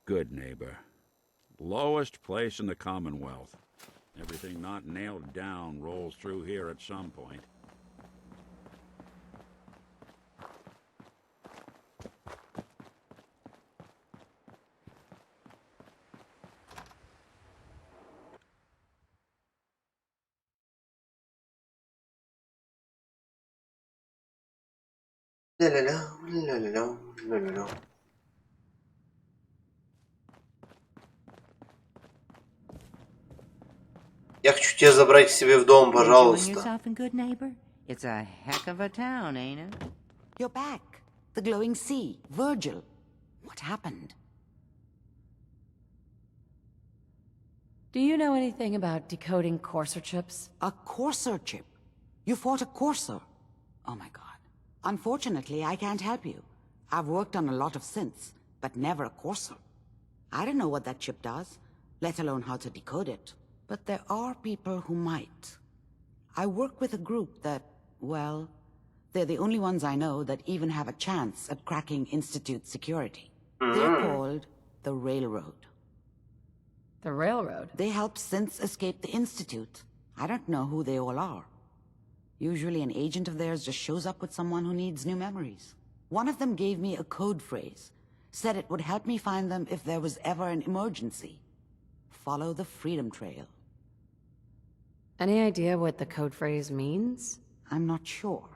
Good neighbor. Lowest place in the Commonwealth. Everything not nailed down rolls through here at some point. Ля-ля-ля, ля-ля-ля, ля-ля-ля. Я хочу тебя забрать к себе в дом, пожалуйста. It's a heck of a town, ain't it? You're back. The glowing sea. Virgil. What happened? Do you know anything about decoding courser chips? A courser chip? You fought a courser? Oh my god. Unfortunately, I can't help you. I've worked on a lot of synths, but never a courser. I don't know what that chip does, let alone how to decode it. But there are people who might. I work with a group that, well, they're the only ones I know that even have a chance at cracking Institute security. They're called the Railroad. The railroad? They help synths escape the Institute. I don't know who they all are. Usually an agent of theirs just shows up with someone who needs new memories. One of them gave me a code phrase, said it would help me find them if there was ever an emergency. Follow the Freedom Trail. Any idea what the code phrase means? I'm not sure,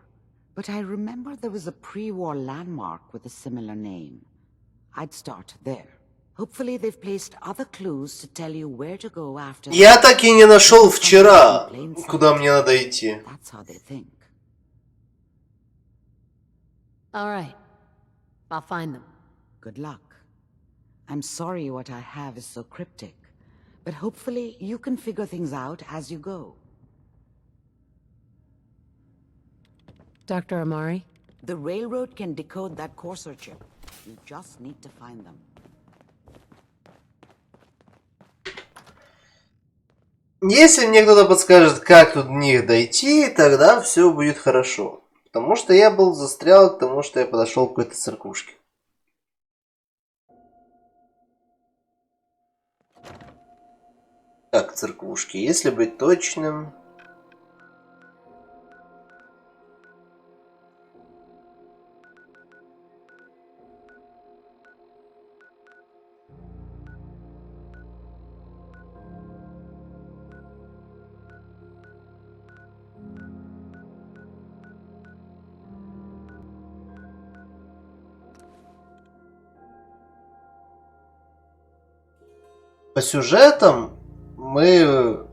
but I remember there was a pre-war landmark with a similar name. I'd start there. Hopefully they've placed other clues to tell you where to go after. Я так и не нашел вчера, куда мне надо идти. That's how they think. All right. I'll find them. Good luck. I'm sorry what I have is so cryptic, but hopefully you can figure things out as you go. Dr. Amari? The Railroad can decode that courser chip. You just need to find them. Если мне кто-то подскажет, как тут до них дойти, тогда все будет хорошо. Потому что я был застрял, потому что я подошел к какой-то церквушке. Так, церквушки, если быть точным... По сюжетам мы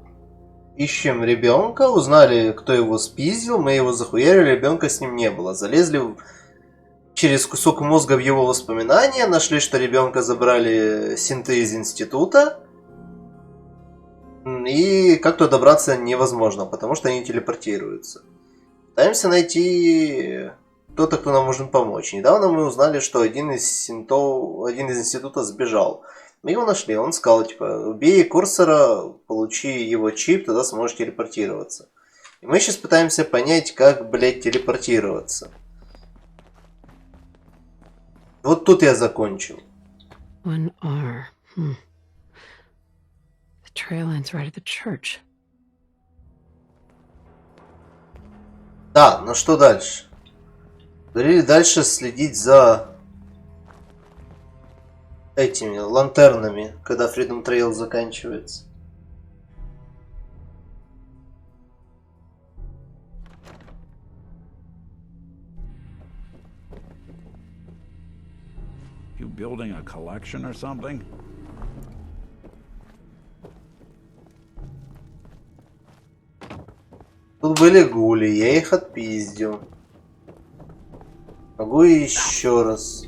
ищем ребенка, узнали, кто его спиздил, мы его захуярили, ребенка с ним не было. Залезли через кусок мозга в его воспоминания, нашли, что ребенка забрали синты из института, и как-то добраться невозможно, потому что они телепортируются. Пытаемся найти кто-то, кто нам может помочь. Недавно мы узнали, что один из института сбежал. Мы его нашли, он сказал, типа, убей курсора, получи его чип, тогда сможешь телепортироваться. И мы сейчас пытаемся понять, как, блядь, телепортироваться. Вот тут я закончил. 1R. The trail ends right at the church. Да, но что дальше? Говорили дальше следить за этими лантернами, когда Freedom Trail заканчивается. You building a collection or something? Тут были гули, я их отпиздил. Могу еще раз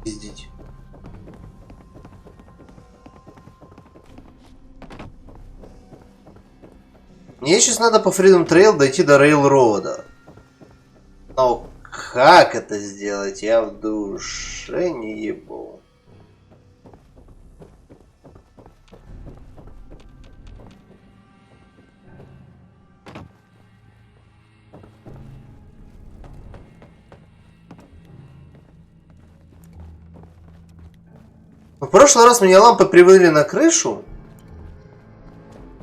пиздить. Мне сейчас надо по Freedom Trail дойти до Рейлрода. Но как это сделать, я в душе не ебу. прошлый раз меня лампы привели на крышу,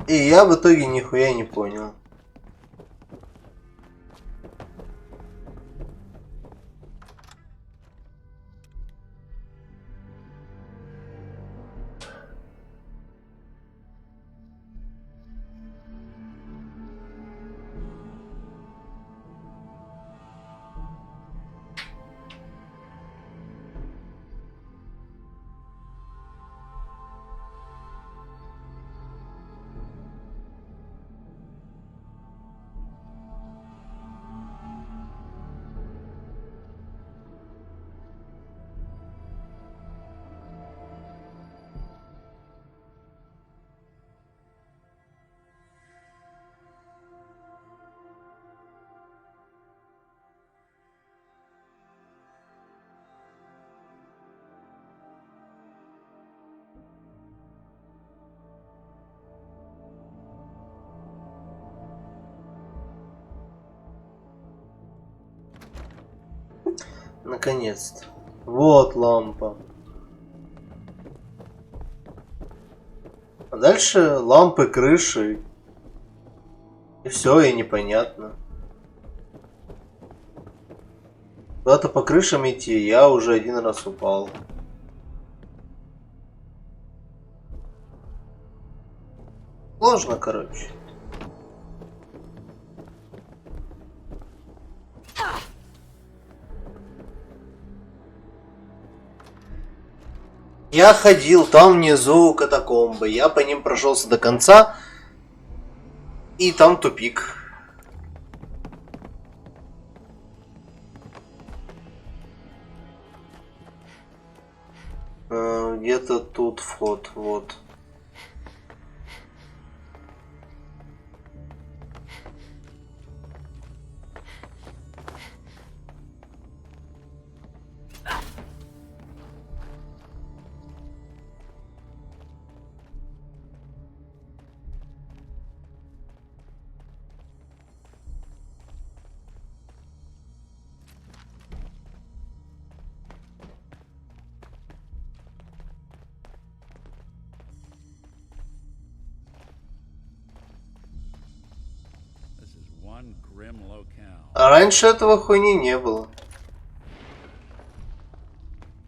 и я в итоге нихуя не понял. Наконец-то. Вот лампа. А дальше лампы, крыши. И все, и непонятно. Куда-то по крышам идти, я уже один раз упал. Сложно, короче. Я ходил там внизу катакомбы, я по ним прошелся до конца, и там тупик. Где-то тут вход, вот. А раньше этого хуйни не было.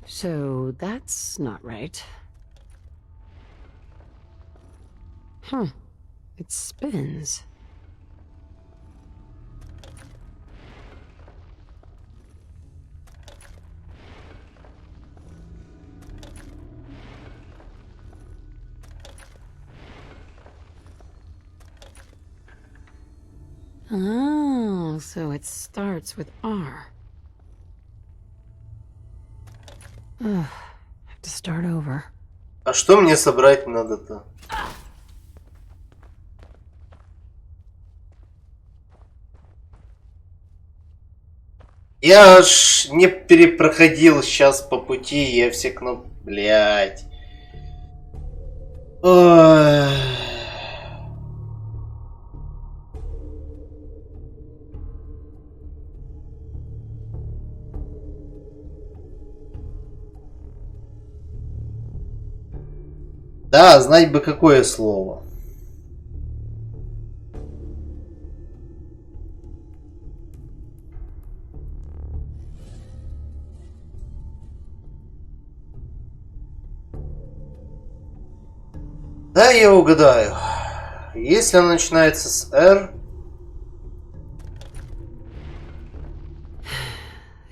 So that's not right. Huh. It spins. Oh, so it starts with R. Ugh, have to start over. А что мне собрать надо-то? Я аж не перепроходил сейчас по пути, я все кнопки... Блядь. Ой. Да, знать бы какое слово. Да, я угадаю. Если оно начинается с R...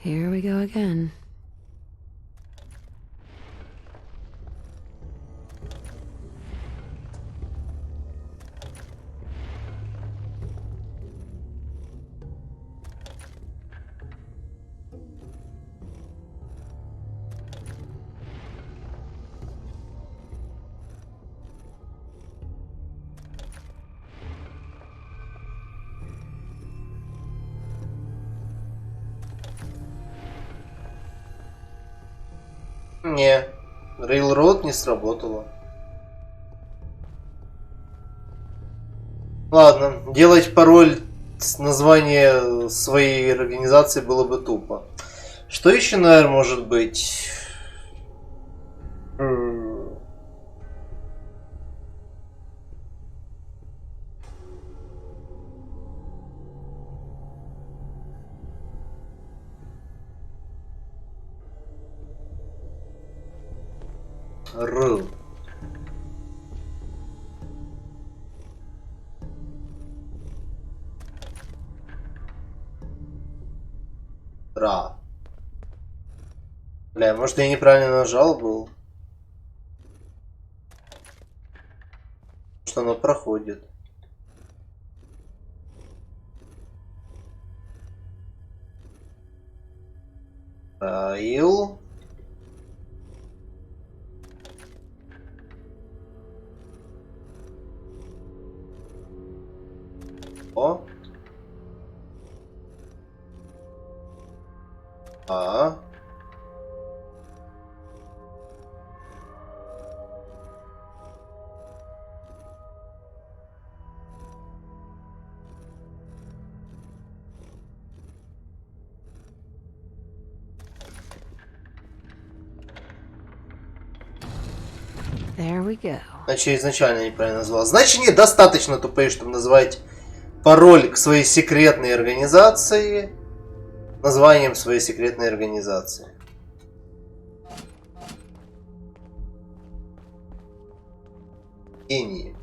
Here we go again. Не, Railroad не сработало. Ладно, делать пароль с названия своей организации было бы тупо. Что еще, наверное, может быть? Р. Ра. Бля, может я неправильно нажал был? Что оно проходит. Раил. О. А. There we go. Значит, я изначально неправильно назвал. Значит, недостаточно тупые, чтобы называть пароль к своей секретной организации названием своей секретной организации. Гении.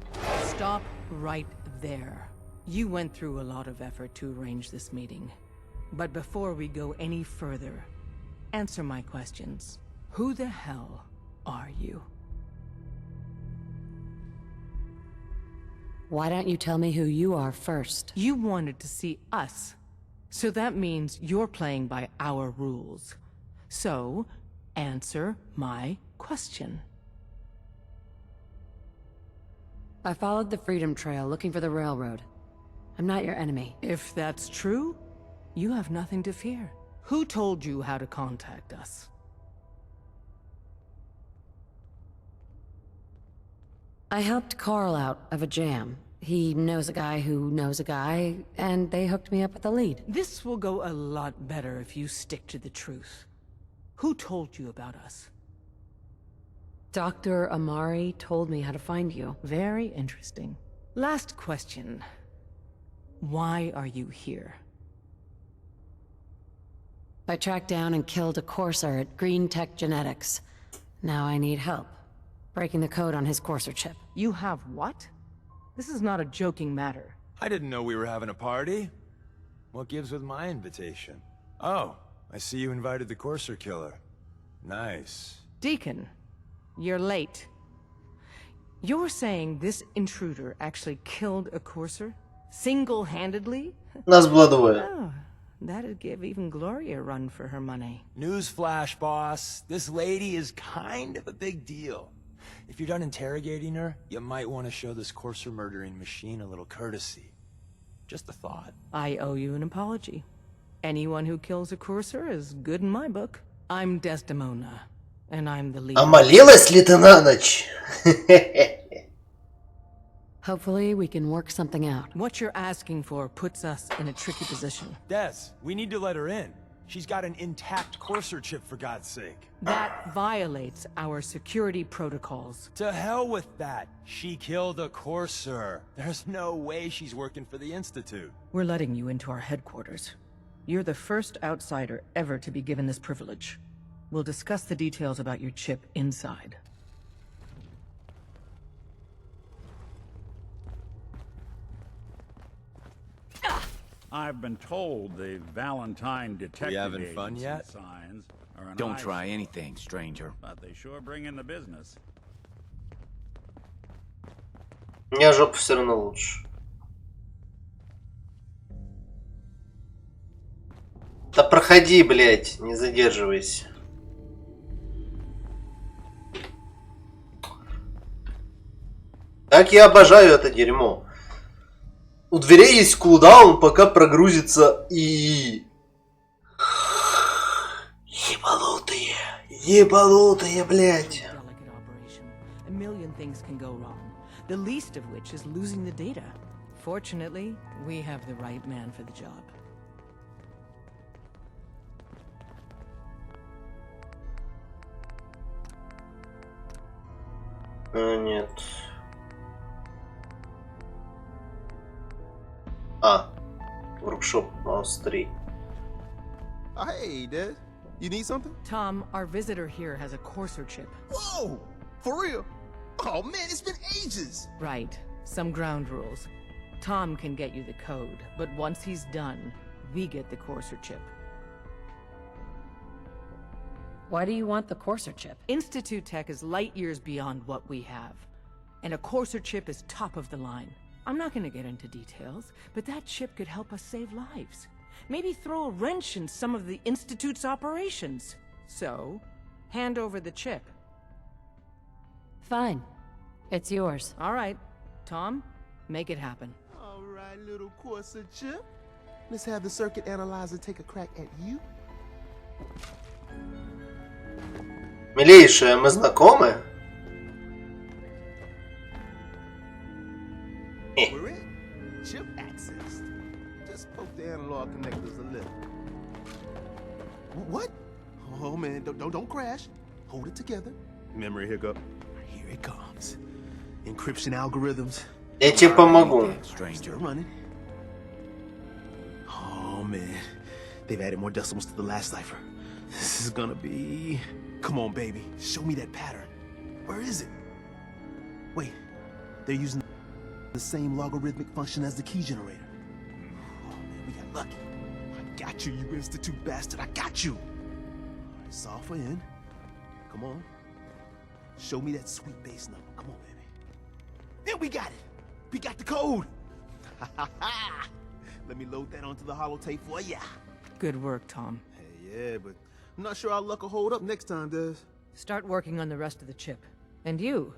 Stop right there. You went through a lot of effort to arrange this meeting. But before we go any further, answer my questions. Who the hell are you? Why don't you tell me who you are first? You wanted to see us. So that means you're playing by our rules. So, answer my question. I followed the Freedom Trail looking for the railroad. I'm not your enemy. If that's true, you have nothing to fear. Who told you how to contact us? I helped Carl out of a jam. He knows a guy who knows a guy, and they hooked me up with a lead. This will go a lot better if you stick to the truth. Who told you about us? Dr. Amari told me how to find you. Very interesting. Last question. Why are you here? I tracked down and killed a courser at Green Tech Genetics. Now I need help. Breaking the code on his courser chip. You have what? This is not a joking matter. I didn't know we were having a party. What gives with my invitation? Oh, I see you invited the courser killer. Nice. Deacon, you're late. You're saying this intruder actually killed a courser? Single-handedly? Нас было двое. Oh, that'd give even Gloria a run for her money. Newsflash, boss. This lady is kind of a big deal. If you're done interrogating her, you might want to show this courser murdering machine a little courtesy. Just a thought. I owe you an apology. Anyone who kills a courser is good in my book. I'm Desdemona, and I'm the lead. А молилась ли ты на ночь? Hopefully we can work something out. What you're asking for puts us in a tricky position. Des, we need to let her in. She's got an intact courser chip, for God's sake. That violates our security protocols. To hell with that. She killed a courser. There's no way she's working for the Institute. We're letting you into our headquarters. You're the first outsider ever to be given this privilege. We'll discuss the details about your chip inside. I've been told the Valentine detective having fun agency yet? signs are an Don't eyesore, try anything, stranger. but they sure bring in the business. У меня жопа все равно лучше. Да проходи, блядь, не задерживайся. Как я обожаю это дерьмо. У дверей есть кулдаун, пока прогрузится и... Ебанутые. Ебанутые, блядь. Delicate operation. A million things can go wrong. The least of which is losing the data. Fortunately, we have the right man for the job. Нет. А. Воркшоп Маус 3. Hey, Des. You need something? Tom, our visitor here has a courser chip. Whoa! For real? Oh man, it's been ages. Right. Some ground rules. Tom can get you the code, but once he's done, we get the courser chip. Why do you want the courser chip? Institute tech is light years beyond what we have. And a courser chip is top of the line. I'm not gonna get into details, but that chip could help us save lives. Maybe throw a wrench in some of the Institute's operations. So, hand over the chip. Fine. It's yours. All right. Tom, make it happen. All right, little courser chip. Let's have the circuit analyzer take a crack at you. Милейшая, мы знакомы? We're in. Chip accessed. Just poke the analog connectors a little. What? Oh man, don't crash. Hold it together. Memory hiccup. Here it comes. Encryption algorithms. Я тебе помогу. Still running. Oh man, they've added more decimals to the last cipher. This is gonna be... Come on, baby. Show me that pattern. Where is it? Wait, they're using the same logarithmic function as the key generator. Oh man, we got lucky. I got you, you Institute bastard. I got you. All right, solve for n. Come on. Show me that sweet base number. Come on, baby. Yeah, we got it. We got the code. Let me load that onto the holotape for ya. Good work, Tom. Hey, yeah, but I'm not sure our luck will hold up next time, Des. Start working on the rest of the chip. And you?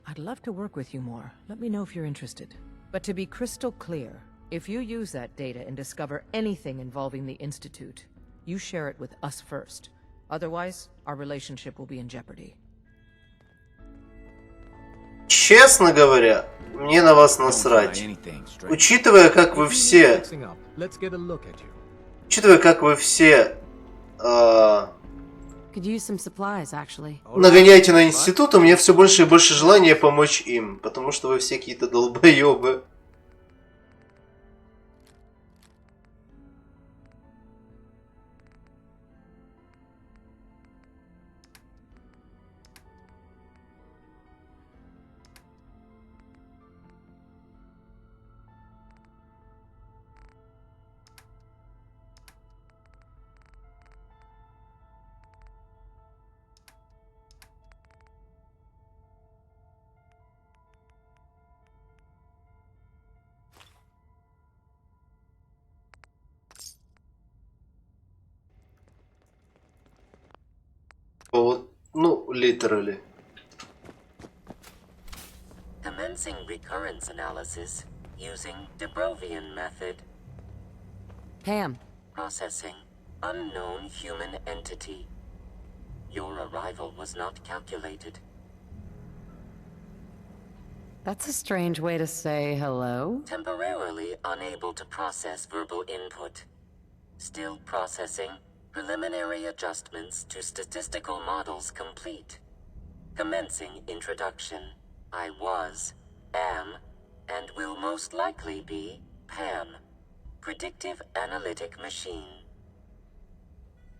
I'd love to work with you more. Let me know if you're interested. But to be crystal clear, if you use that data and discover anything involving the Institute, you share it with us first. Otherwise, our relationship will be in jeopardy. Честно говоря, мне на вас насрать. Учитывая, как вы все... Учитывая, как вы все... Could use some supplies, actually. Нагоняйте на институт, у меня все больше и больше желания помочь им. Потому что вы все какие-то долбоебы. Вот, ну, literally. Commencing recurrence analysis using Dubrovian method. Pam. Processing. Unknown human entity. Your arrival was not calculated. That's a strange way to say hello. Temporarily unable to process verbal input. Still processing. Preliminary adjustments to statistical models complete. Commencing introduction. I was, am, and will most likely be Pam. Predictive analytic machine.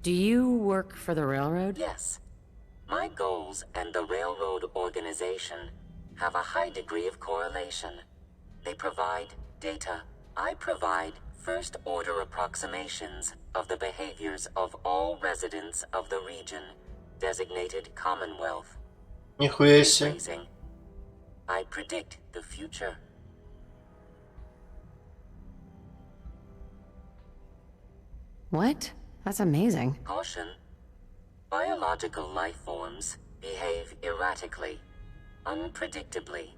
Do you work for the railroad? Yes. My goals and the railroad organization have a high degree of correlation. They provide data. I provide first-order approximations of the behaviors of all residents of the region, designated Commonwealth. Нихуя себе. Rephrasing. I predict the future. What? That's amazing. Caution. Biological life forms behave erratically, unpredictably.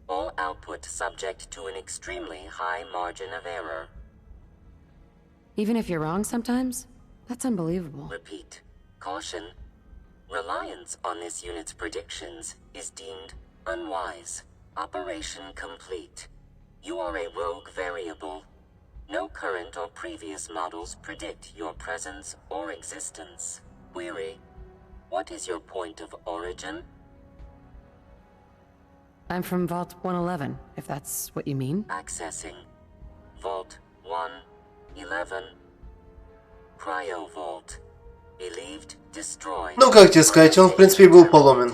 All output subject to an extremely high margin of error. Even if you're wrong sometimes? That's unbelievable. Repeat. Caution. Reliance on this unit's predictions is deemed unwise. Operation complete. You are a rogue variable. No current or previous models predict your presence or existence. Query. What is your point of origin? I'm from Vault 111, if that's what you mean. Accessing. Vault 111. Cryo Vault. Believed destroyed. Ну, как тебе сказать, он, в принципе, был поломен.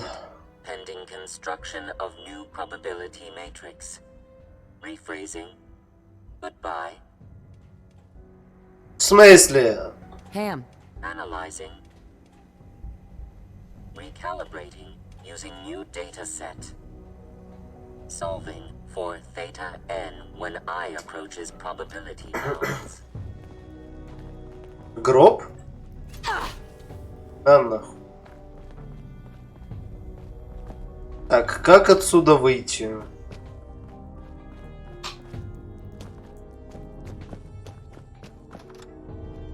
pending construction of new probability matrix. Rephrasing. Goodbye. В смысле? Ham. Analyzing. Recalibrating using new data set. Solving for theta n when I approaches probability bounds. Гроб? А нахуй. Так, как отсюда выйти?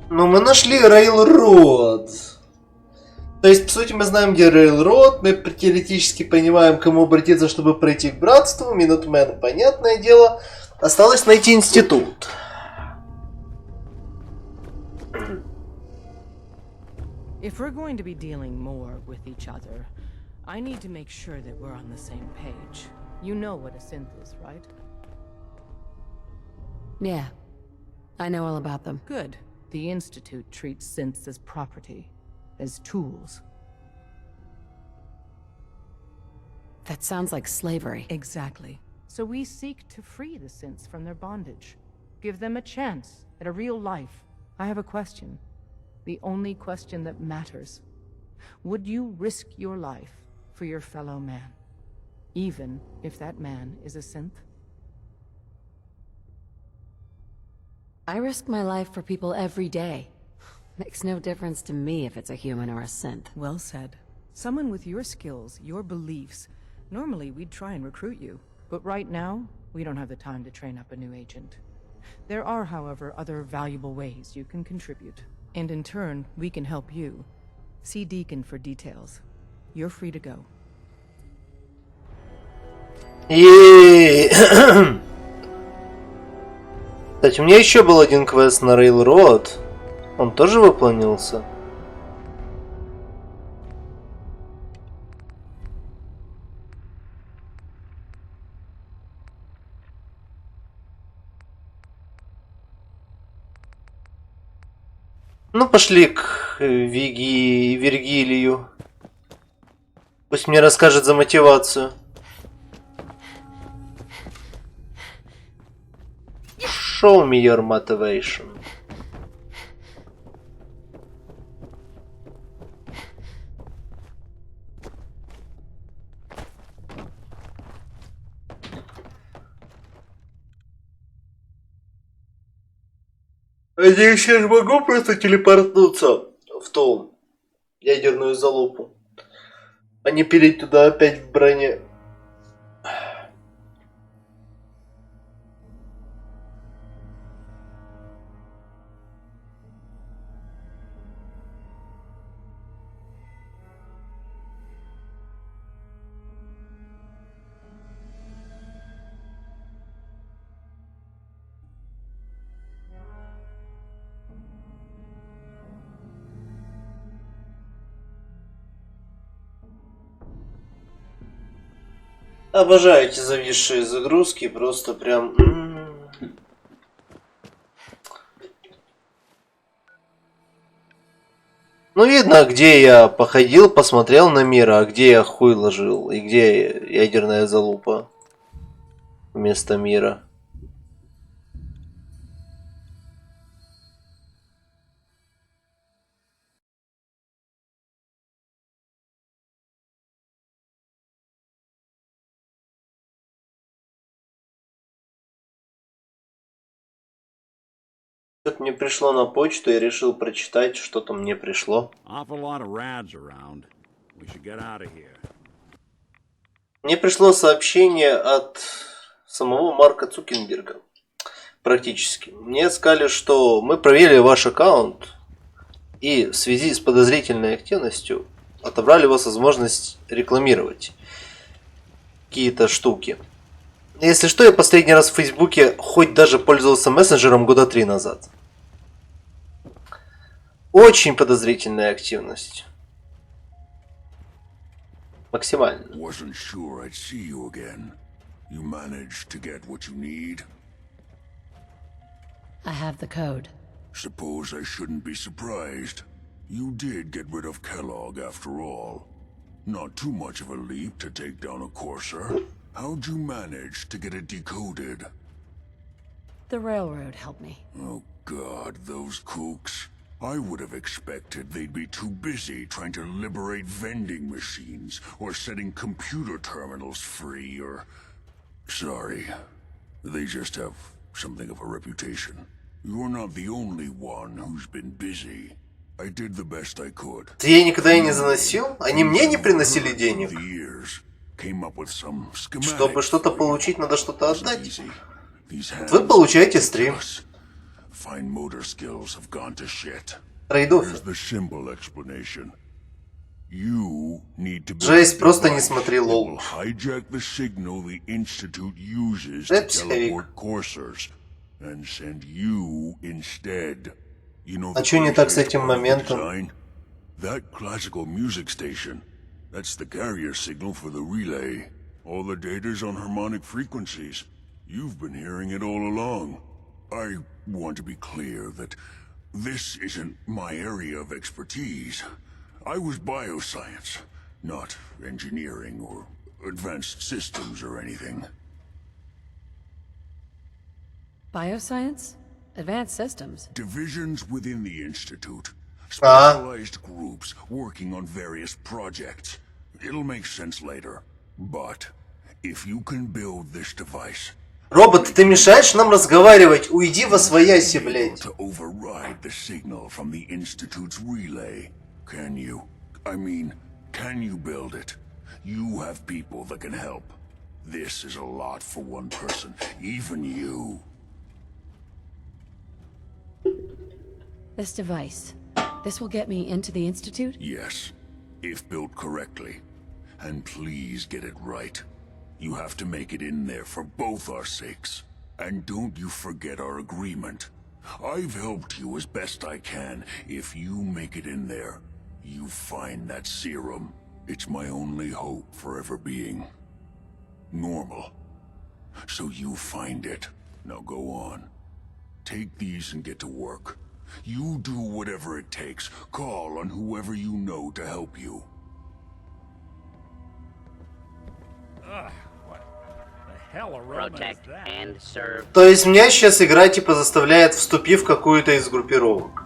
Ну, мы нашли Railroad. То есть, по сути, мы знаем, где Railroad, мы теоретически понимаем, к кому обратиться, чтобы пройти к братству. Минутмен, понятное дело. Осталось найти институт. If we're going to be dealing more with each other, I need to make sure that we're on the same page. You know what a synth is, right? Yeah. I know all about them. Good. The Institute treats synths as property, as tools. That sounds like slavery. Exactly. So we seek to free the synths from their bondage. Give them a chance at a real life. I have a question. The only question that matters. Would you risk your life for your fellow man? Even if that man is a synth? I risk my life for people every day. Makes no difference to me if it's a human or a synth. Well said. Someone with your skills, your beliefs. Normally we'd try and recruit you. But right now, we don't have the time to train up a new agent. There are, however, other valuable ways you can contribute. And in turn, we can help you. See Deacon for details. You're free to go. Кстати, у меня еще был один квест на Railroad. Он тоже выполнился. Ну, пошли к Вергилию. Пусть мне расскажет за мотивацию. Show me your motivation. Надеюсь, я же могу просто телепортнуться в ту ядерную залупу, а не перейти туда опять в броне. Обожаю эти зависшие загрузки, просто прям... Ну, видно, где я походил, посмотрел на мир, а где я хуй ложил, и где ядерная залупа вместо мира. Что-то мне пришло на почту, я решил прочитать, что-то мне пришло. Мне пришло сообщение от самого Марка Цукерберга. Практически. Мне сказали, что мы проверили ваш аккаунт и в связи с подозрительной активностью отобрали у вас возможность рекламировать какие-то штуки. Если что, я последний раз в Фейсбуке хоть даже пользовался мессенджером года 3 назад. Очень подозрительная активность. Максимально. Wasn't sure I'd see you again. You managed to get what you need? I have the code. Suppose I shouldn't be surprised. You did get rid of Kellogg after all. Not too much of a leap to take down a courser. How'd you manage to get it decoded? The railroad helped me. Oh God, those kooks. I would have expected they'd be too busy trying to liberate vending machines or setting computer terminals free or... Sorry. They just have something of a reputation. You're not the only one who's been busy. I did the best I could. Я никогда и не заносил? Они мне не приносили денег? Чтобы что-то получить, надо что-то отдать. Вы получаете стрим. Трейдоффы. Жесть, просто не смотри лол. Это психовик. А что не так с этим моментом? That classical music station. That's the carrier signal for the relay. All the data's on harmonic frequencies. You've been hearing it all along. I want to be clear that this isn't my area of expertise. I was bioscience, not engineering or advanced systems or anything. Bioscience? Advanced systems? Divisions within the Institute. Specialized groups working on various projects. It'll make sense later. But if you can build this device... Робот, ты мешаешь нам разговаривать. Уйди во свояси, блядь. To override the signal from the Institute's relay. Can you? I mean, can you build it? You have people that can help. This is a lot for one person. Even you. This device. This will get me into the Institute? Yes, if built correctly. And please get it right. You have to make it in there for both our sakes. And don't you forget our agreement. I've helped you as best I can. If you make it in there, you find that serum. It's my only hope for ever being normal. So you find it. Now go on. Take these and get to work. You do whatever it takes. Call on whoever you know to help you. Protect and serve. То есть меня сейчас игра типа заставляет, вступив в какую-то из группировок.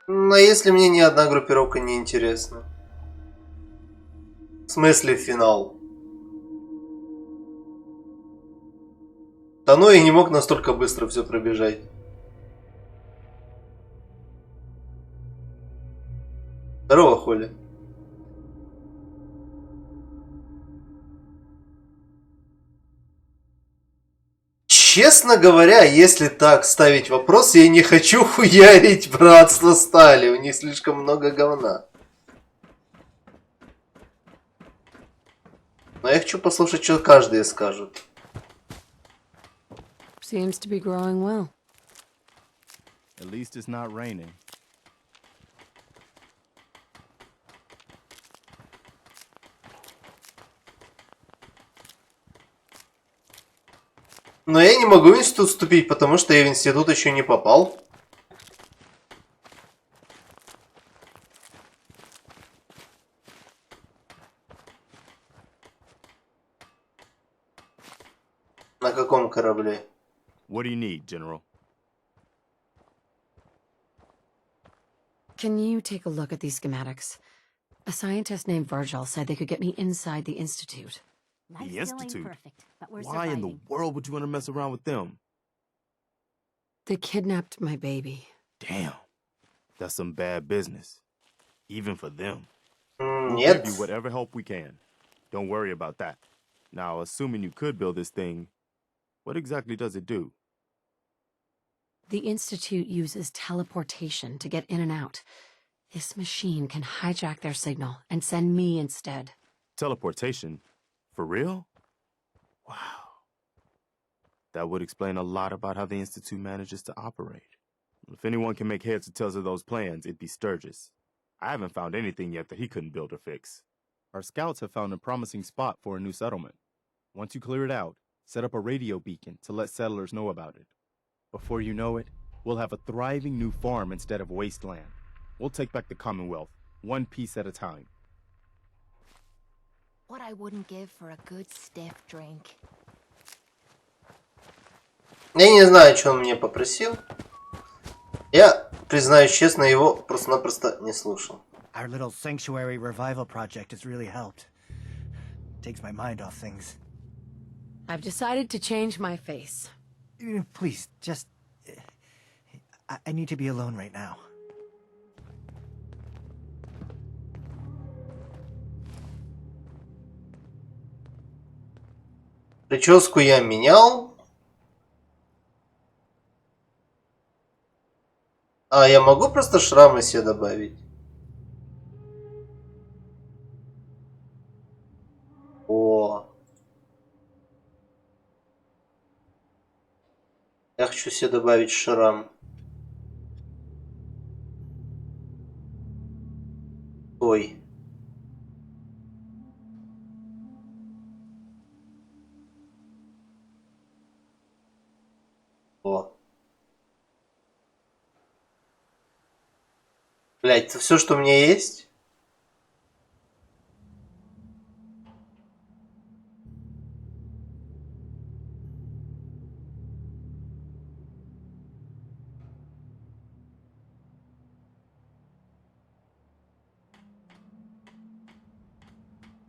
Но если мне ни одна группировка не интересна. В смысле финал? Да ну я не мог настолько быстро все пробежать. Здорово, Холли. Честно говоря, если так ставить вопрос, я не хочу хуярить братство стали. У них слишком много говна. Но я хочу послушать, что каждый скажет. Seems to be growing well. At least it's not raining. Но я не могу в институт вступить, потому что я в институт еще не попал. На каком корабле? What do you need, General? Can you take a look at these schematics? A scientist named Virgil said they could get me inside the Institute. The Institute? Why in the world would you want to mess around with them? They kidnapped my baby. Damn. That's some bad business. Even for them. We'll Нет. give you whatever help we can. Don't worry about that. Now, assuming you could build this thing, what exactly does it do? The Institute uses teleportation to get in and out. This machine can hijack their signal and send me instead. Teleportation? For real? Wow. That would explain a lot about how the Institute manages to operate. If anyone can make heads or tails of those plans, it'd be Sturgis. I haven't found anything yet that he couldn't build or fix. Our scouts have found a promising spot for a new settlement. Once you clear it out, set up a radio beacon to let settlers know about it. Before you know it, we'll have a thriving new farm instead of wasteland. We'll take back the Commonwealth, one piece at a time. What I wouldn't give for a good stiff drink. Я не знаю, что он мне попросил. Я, признаюсь честно, его просто-напросто не слушал. Our little sanctuary revival project has really helped. Takes my mind off things. I've decided to change my face. Please, just... I need to be alone right now. Прическу я менял. А, я могу просто шрамы себе добавить? О. Я хочу себе добавить шрам. Ой. О. Блять, это все, что у меня есть?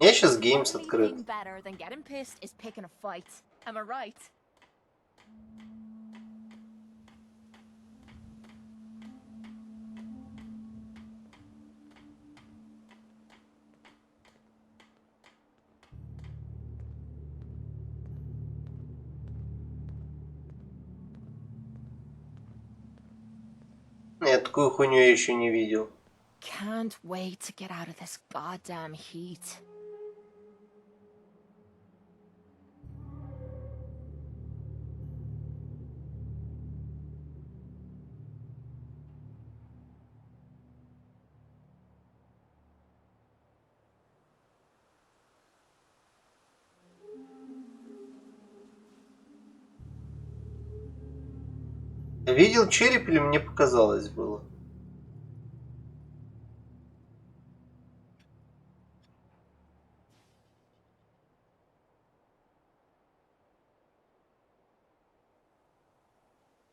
Я сейчас геймс открыт. Я такую хуйню я еще не видел. Can't wait to get out of this goddamn heat. Видел череп или мне показалось было?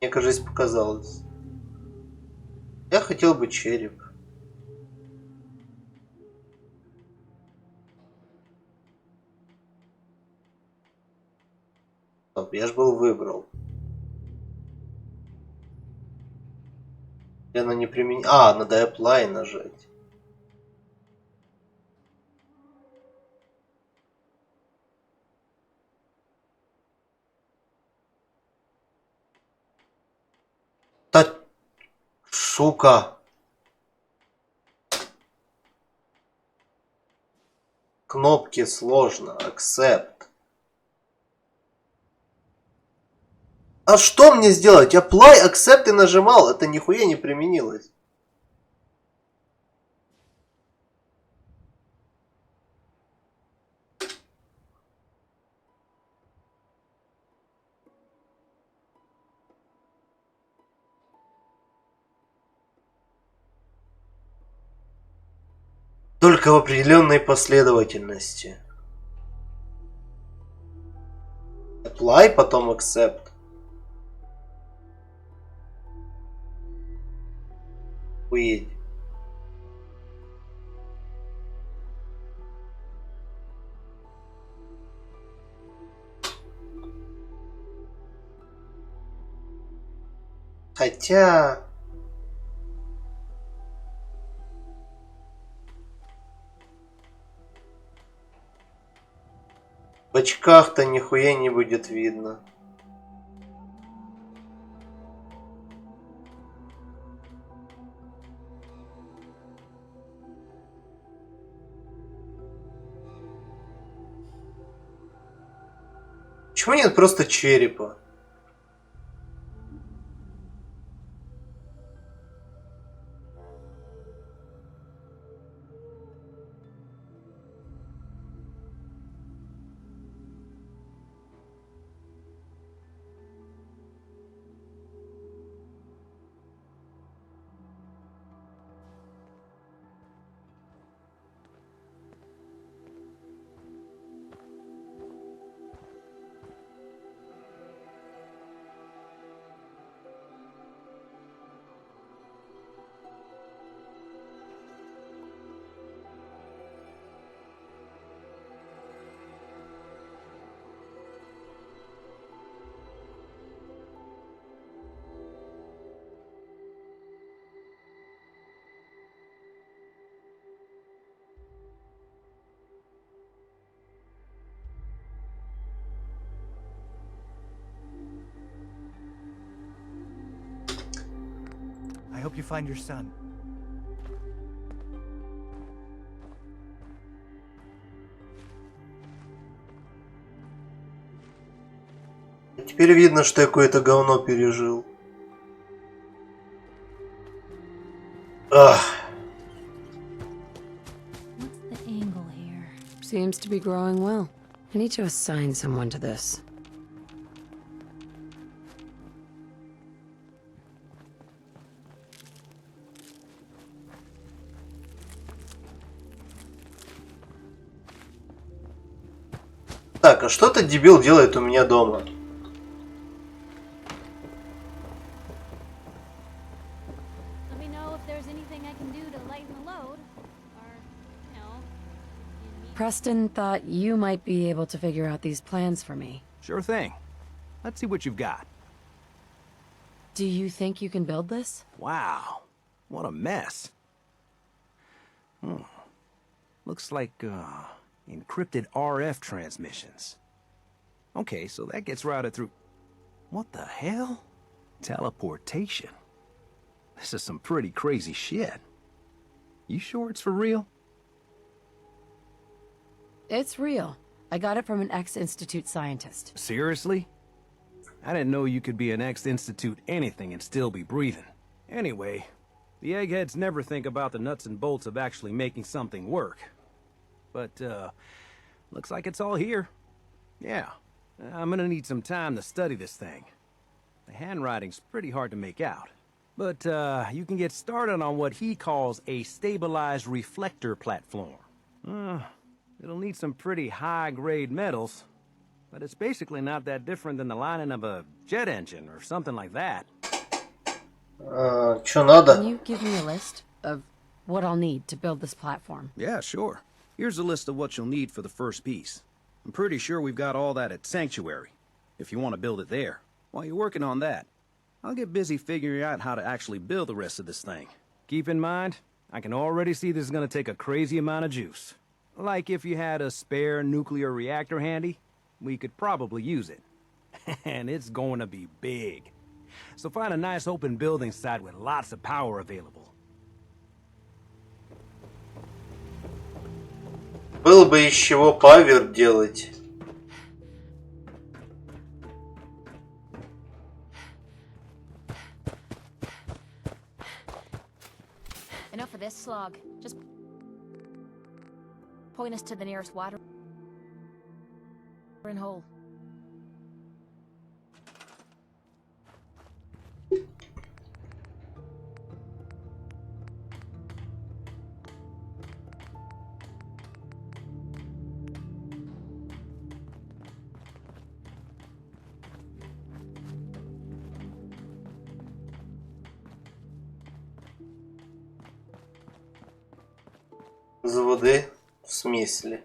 Мне кажется, показалось. Я хотел бы череп. Стоп, я ж был выбрал. Она не применяет. А, надо apply нажать. Та... Сука. Кнопки сложно. Accept. А что мне сделать? Apply, accept и нажимал. Это нихуя не применилось. Только в определенной последовательности. Apply, потом accept. Уедь. Хотя... В очках-то нихуя не будет видно. Почему нет просто черепа? hope you find your son. Теперь видно, что я какое-то говно пережил. Ах. What's the angle here? Seems to be growing well. I need to assign someone to this. Так, а что этот дебил делает у меня дома? Let me know if there's anything I can do to lighten the load. Or, you know, Preston thought you might be able to figure out these plans for me. Sure thing. Let's see what you've got. Do you think you can build this? Wow. What a mess. Looks like, encrypted RF transmissions. Okay, so that gets routed through... What the hell? Teleportation. This is some pretty crazy shit. You sure it's for real? It's real. I got it from an ex-Institute scientist. Seriously? I didn't know you could be an ex-Institute anything and still be breathing. Anyway, the eggheads never think about the nuts and bolts of actually making something work. But, looks like it's all here. Yeah, I'm gonna need some time to study this thing. The handwriting's pretty hard to make out. But, you can get started on what he calls a stabilized reflector platform. It'll need some pretty high-grade metals, but it's basically not that different than the lining of a jet engine or something like that. Чё надо? Can you give me a list of what I'll need to build this platform? Yeah, sure. Here's a list of what you'll need for the first piece. I'm pretty sure we've got all that at Sanctuary, if you want to build it there. While you're working on that, I'll get busy figuring out how to actually build the rest of this thing. Keep in mind, I can already see this is going to take a crazy amount of juice. Like if you had a spare nuclear reactor handy, we could probably use it. And it's going to be big. So find a nice open building site with lots of power available. Было бы из чего павер делать. enough of this slog. Just point us to the nearest watering hole. З води, в смислі.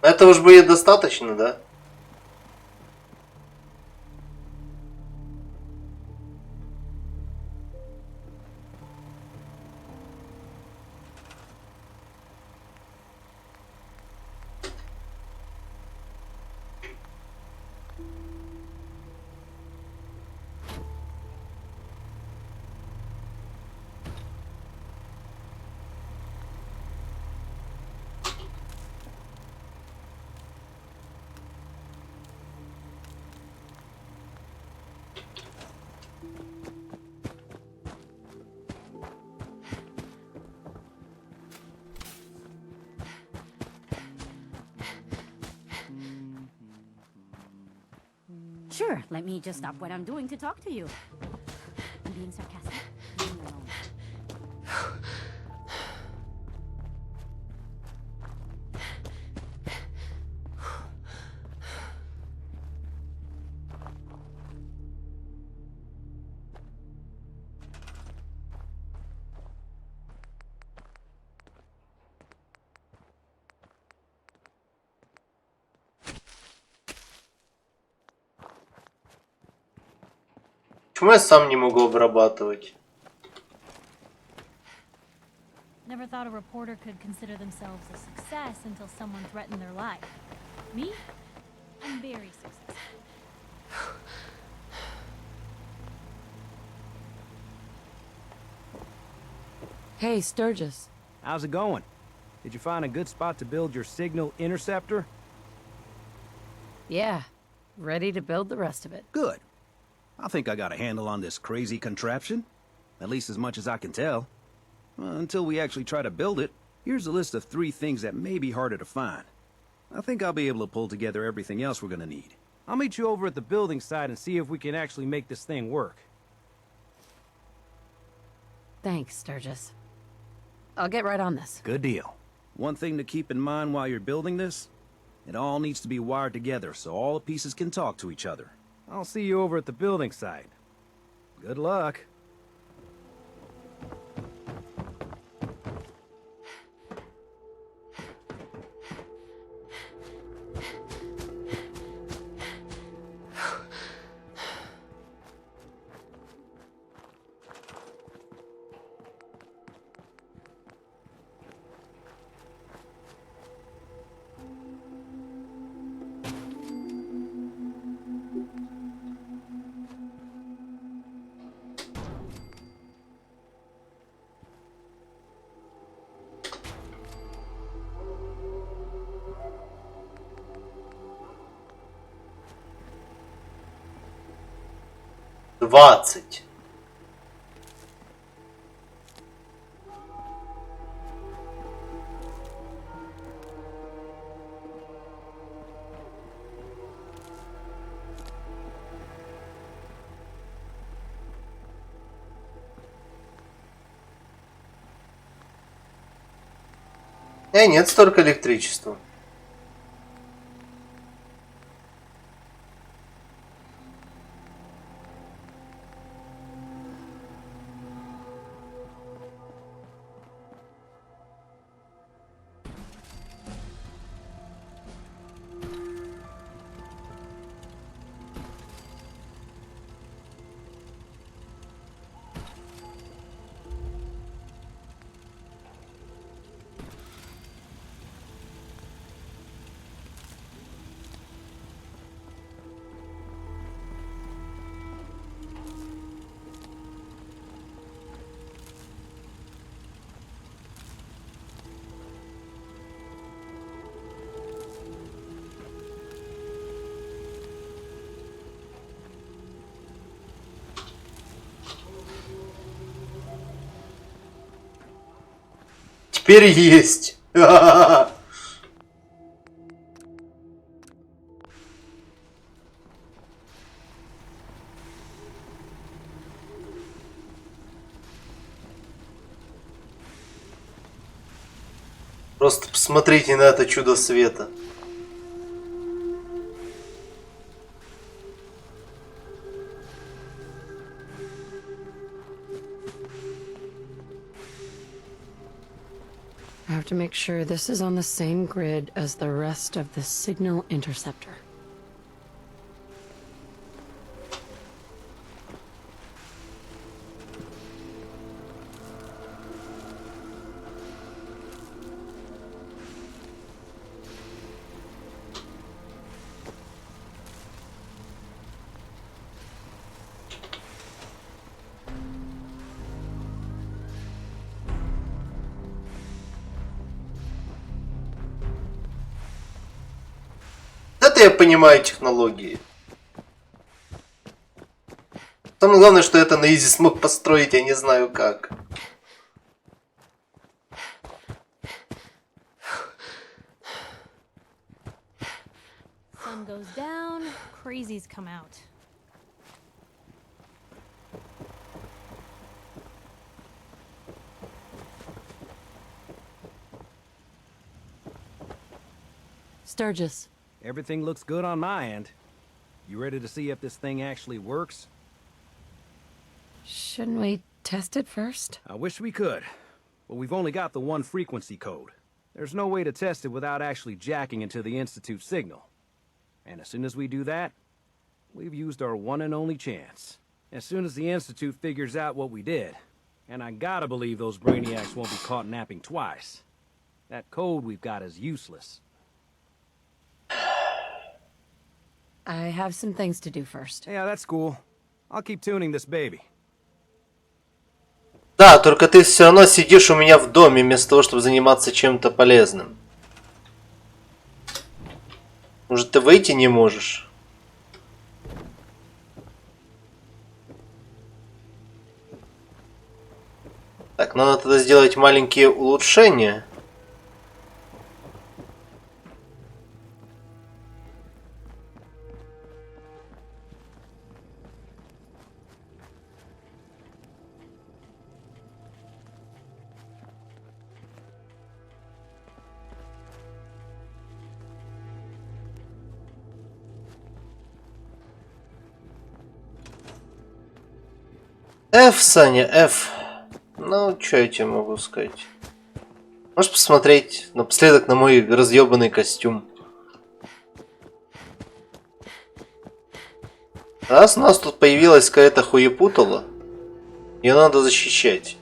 Этого же будет достаточно, да? Sure, let me just stop what I'm doing to talk to you. I'm being sarcastic. Leave me alone. Почему я сам не могу обрабатывать? Never thought a reporter could consider themselves a success until someone threatened their life. Me? I'm very successful. Hey, Sturgis. How's it going? Did you find a good spot to build your signal interceptor? Yeah, ready to build the rest of it. Good. I think I got a handle on this crazy contraption. At least as much as I can tell. Until we actually try to build it, here's a list of 3 things that may be harder to find. I think I'll be able to pull together everything else we're gonna need. I'll meet you over at the building site and see if we can actually make this thing work. Thanks, Sturgis. I'll get right on this. Good deal. One thing to keep in mind while you're building this, it all needs to be wired together so all the pieces can talk to each other. I'll see you over at the building site. Good luck. Двадцать. Нет столько электричества. Теперь есть. Просто посмотрите на это чудо света. I have to make sure this is on the same grid as the rest of the signal interceptor. Это я понимаю технологии. Самое главное, что это на изи смог построить, я не знаю как. Sun goes down, crazies come out. Sturgis. Everything looks good on my end. You ready to see if this thing actually works? Shouldn't we test it first? I wish we could, but we've only got the one frequency code. There's no way to test it without actually jacking into the Institute signal. And as soon as we do that, we've used our one and only chance. As soon as the Institute figures out what we did, and I gotta believe those brainiacs won't be caught napping twice. That code we've got is useless. I have some things to do first. Yeah, that's cool. I'll keep tuning this baby. Да, только ты все равно сидишь у меня в доме, вместо того, чтобы заниматься чем-то полезным. Может, ты выйти не можешь? Так, надо тогда сделать маленькие улучшения. F, Саня, F. Ну, что я тебе могу сказать? Можешь посмотреть напоследок на мой разъебанный костюм. Раз у нас тут появилась какая-то хуепутала, ее надо защищать.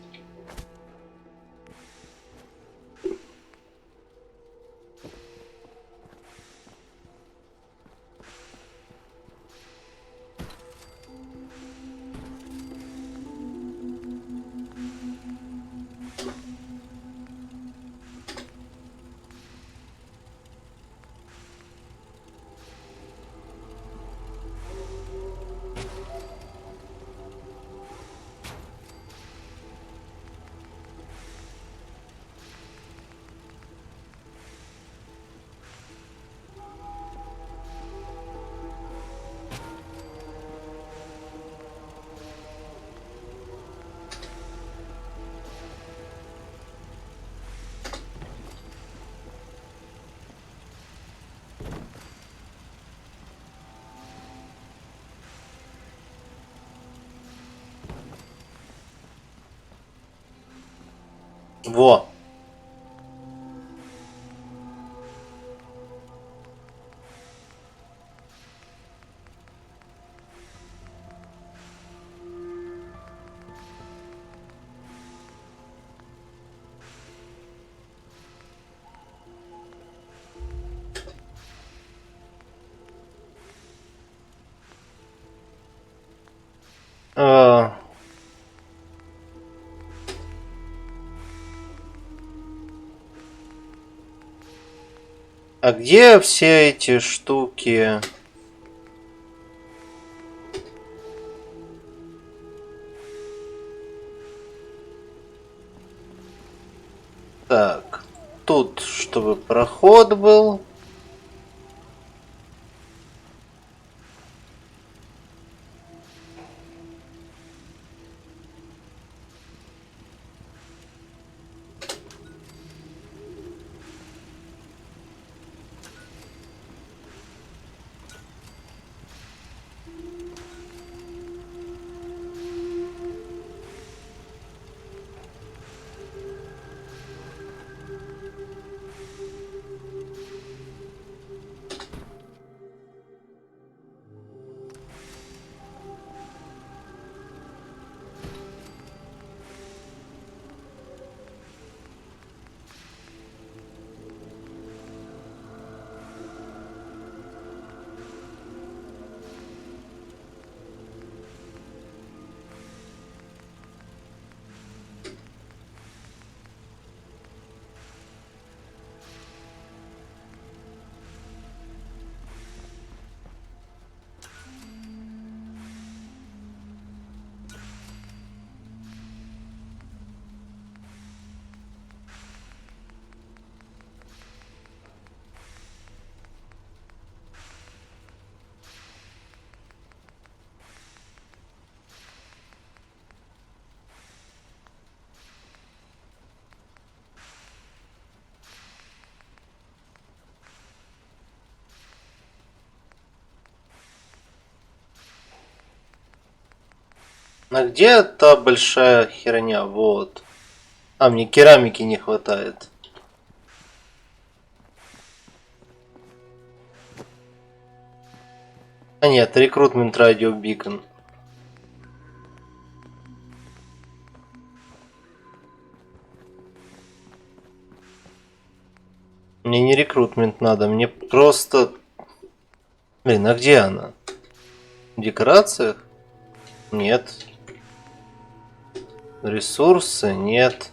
Во. А где все эти штуки? Так, тут, чтобы проход был. А где та большая херня? Вот. А, мне керамики не хватает. А нет, рекрутмент радио бикон. Мне не рекрутмент надо, мне просто... Блин, а где она? В декорациях? Нет. Ресурсы? Нет.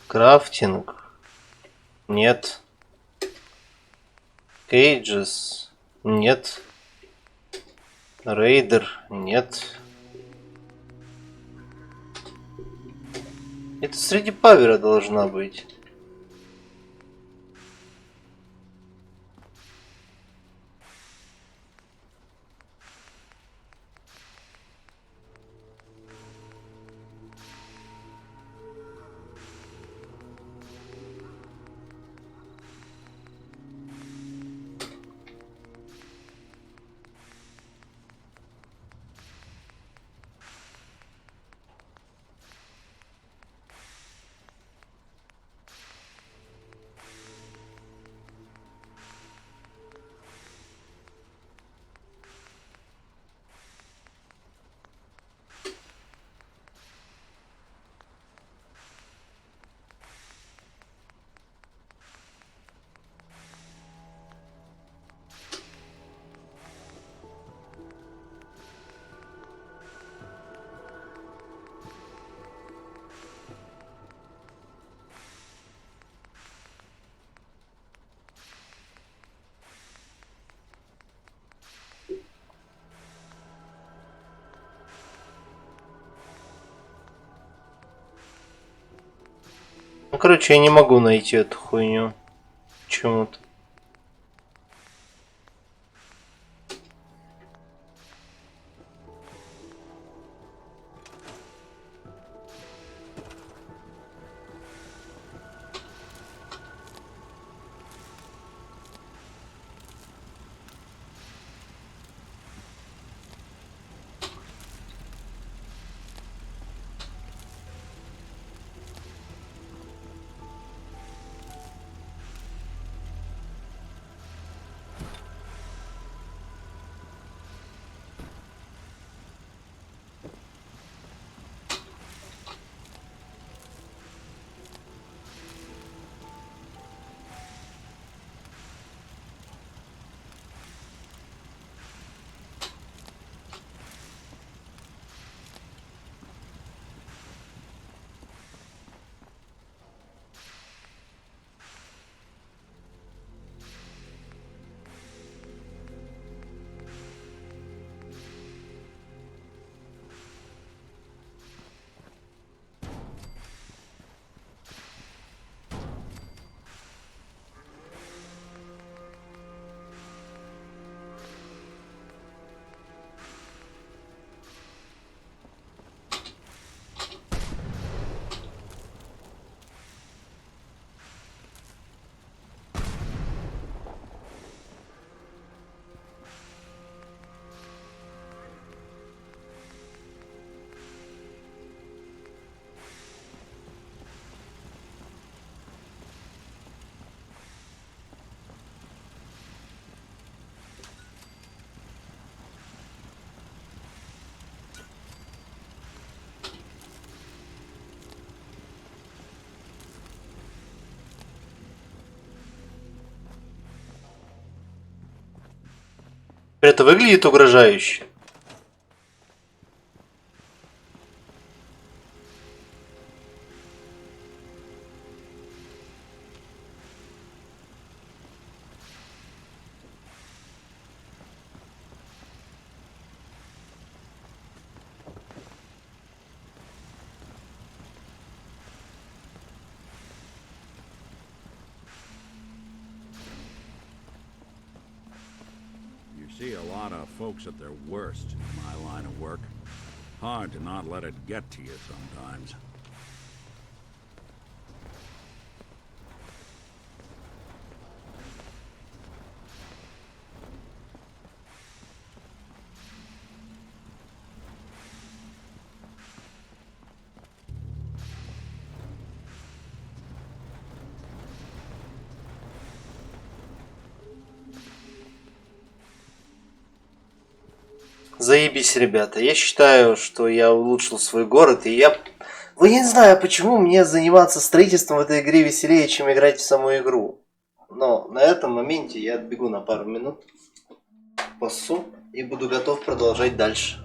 Крафтинг? Нет. Кейджес? Нет. Рейдер? Нет. Это среди павера должна быть. Ну, короче, я не могу найти эту хуйню. Почему-то. Это выглядит угрожающе. See a lot of folks at their worst in my line of work. Hard to not let it get to you sometimes. Заебись, ребята. Я считаю, что я улучшил свой город, и я Вот я не знаю, почему мне заниматься строительством в этой игре веселее, чем играть в саму игру. Но на этом моменте я отбегу на пару минут, пасу и буду готов продолжать дальше.